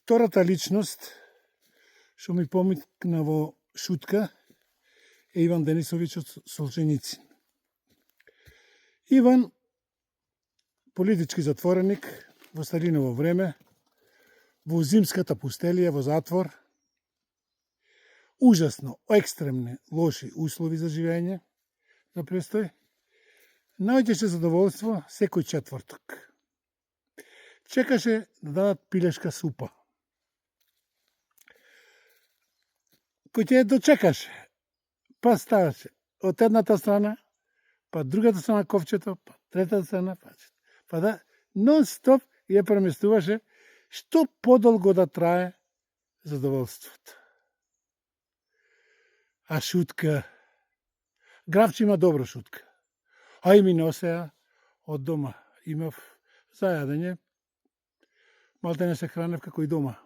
Втората личност што ми помикна во шутка е Иван Денисович од Солженицин. Иван, политички затвореник во Сталиново време, во зимската пустелија, во затвор, ужасно, екстремни, лоши услови за живење, за престој, наоѓаше задоволство секој четврток. Чекаше да дадат пилешка супа. Кој ќе ја дочекаше, па ставаше од едната страна, па другата страна ковчето, па третата страна, па да, нон-стоп ја преместуваше што подолго да трае задоволството. А шутка, Гравче има добра шутка. А и ми носеа од дома. Имав за јадење, малте не се хранев како и дома.